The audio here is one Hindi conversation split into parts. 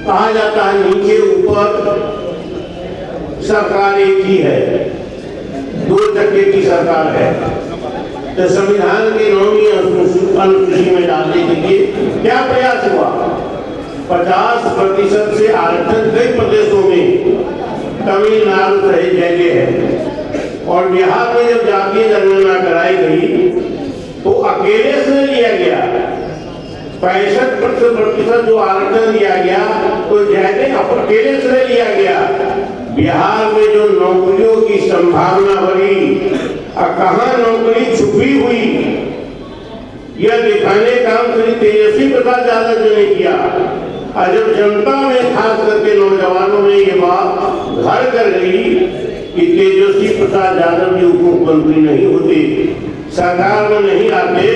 कहा जाता है नीचे ऊपर सरकार एक ही है, दो चक्के की सरकार है। तो संविधान की 9वीं अनुसूची में डालने के लिए क्या प्रयास हुआ? 50% से आरक्षण कई प्रदेशों में, तमिलनाडु सहित जगह है। और बिहार में जब जातीय जनगणना कराई गई तो अकेले से लिया गया 65% जो आरक्षण दिया गया तो जगह अकेले से लिया गया। बिहार में जो नौकरियों की संभावना बढ़ी और कहां नौकरी छुपी हुई, यह दिखाने का काम श्री तेजस्वी प्रसाद यादव जी ने किया। और जब जनता में खास करके नौजवानों में ये बात घर कर गई कि तेजस्वी प्रसाद यादव जी उप मुख्यमंत्री नहीं होते, सरकार में नहीं आते,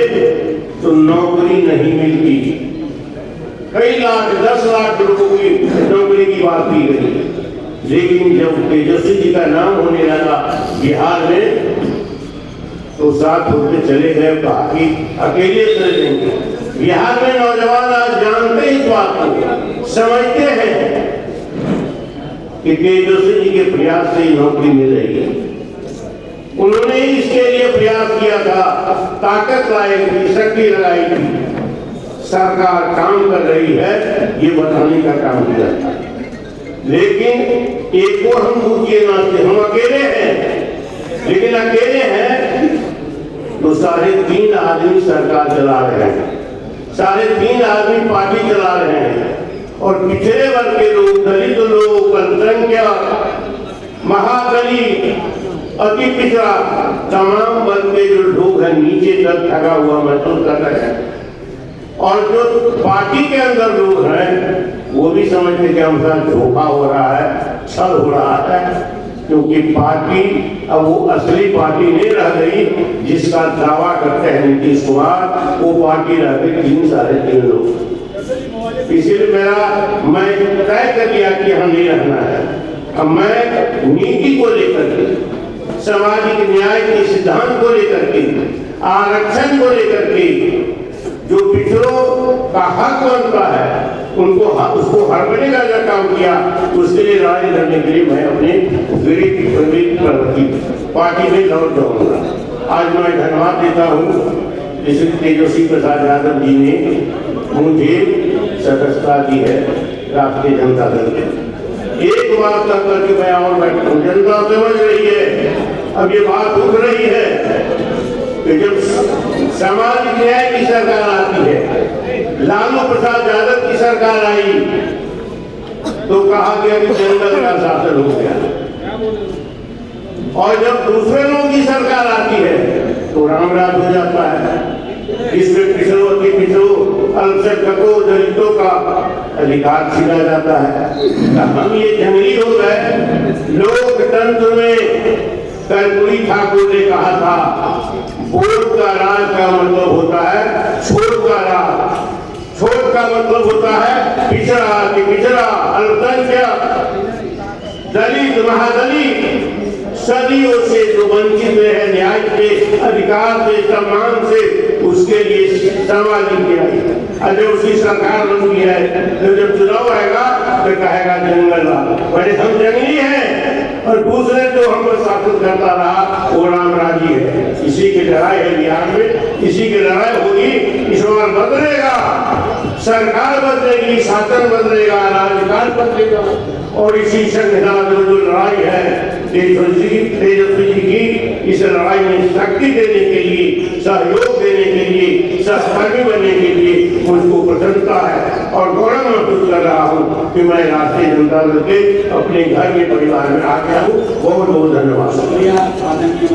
तो नौकरी नहीं मिलती। कई लाख 10 लाख लोगों की नौकरी की बात की गई, लेकिन जब तेजस्वी जी का नाम होने लगा बिहार में तो साथ होते चले गए, बाकी अकेले चले जाएंगे। बिहार में नौजवान आज जानते इस बात को, समझते हैं कि तेजस्वी जी के प्रयास से ही नौकरी मिल रही है। उन्होंने इसके लिए प्रयास किया था, ताकत लाई थी, शक्ति लगाई थी। सरकार काम कर रही है ये बताने का काम किया था। लेकिन एक को हम भूखिए नाचते, हम अकेले हैं, लेकिन अकेले हैं तो 3.5 आदमी सरकार चला रहे हैं, 3.5 आदमी पार्टी चला रहे हैं। और पिछड़े वर्ग के लोग, दलित लोग, अल्पसंख्यक, महादलित, अति पिछड़ा, तमाम वर्ग के जो लोग हैं नीचे तक ठगा हुआ महसूस कर रहे हैं। और जो पार्टी के अंदर लोग हैं वो भी समझते कि हम साथ धोखा हो रहा है, छल हो रहा है, क्योंकि पार्टी अब वो असली पार्टी नहीं रह गई जिसका दावा करते हैं नीतीश कुमार। वो पार्टी रह गई 3-3.5 लोग। इसलिए मैं तय कर लिया कि हम नहीं रहना है। अब मैं नीति को लेकर के, सामाजिक न्याय के सिद्धांत को लेकर के, आरक्षण को लेकर के, जो पिछड़ों का हक बनता है उनको उसको हड़पने का जो काम किया, उसके लिए लड़ाई लड़ने के लिए मैं अपने पार्टी में लौट जाऊंगा। आज मैं धन्यवाद देता हूँ श्री तेजस्वी प्रसाद यादव जी ने मुझे सदस्यता दी है राष्ट्रीय जनता दल के। एक बात तक करके मैं और बैठा हूँ, जनता समझ रही है, अब ये बात उठ रही है कि जब सामाजिक न्याय की सरकार आती है, लालू प्रसाद यादव की सरकार आई तो कहा गया कि जंगल का शासन हो गया। और जब दूसरे लोगों की सरकार आती है तो रामराज हो जाता है। इसमें पिछड़ों, अति पिछड़ों, अल्पसंख्यकों, दलितों का अधिकार छीना जाता है। हम ये जंगली हो गए। लोकतंत्र में कर्पूरी ठाकुर ने कहा था, वोट का राज का मतलब होता है छोट का राज, छोट का मतलब होता है पिछड़ा कि पिछड़ा, अल्पसंख्यक, दलित, महादलित, सदियों से जो वंचित है न्याय के अधिकार से, सम्मान से, उसके लिए सामाजिक न्याय। और जब उसकी सरकार बनती है तो जब चुनाव आएगा तो कहेगा जंगल बड़े हम जंगली हैं, और दूसरे जो हमको शासन करता रहा वो रामराजी है। इसी की लड़ाई है बिहार में, इसी की लड़ाई होगी। इस बार बदलेगा, सरकार बदलेगी, शासन बदलेगा, राजकाज बदलेगा। और इसी संविधान में जो लड़ाई है तेजस्वी जी की, इस लड़ाई में शक्ति देने के लिए, सहयोग देने के लिए, सहकर्मी बनने के लिए मुझको प्रसन्नता है और गौरव महसूस कर रहा हूँ कि मैं राष्ट्रीय जनता दल के अपने घर में, परिवार में आ गया हूँ। बहुत बहुत धन्यवाद।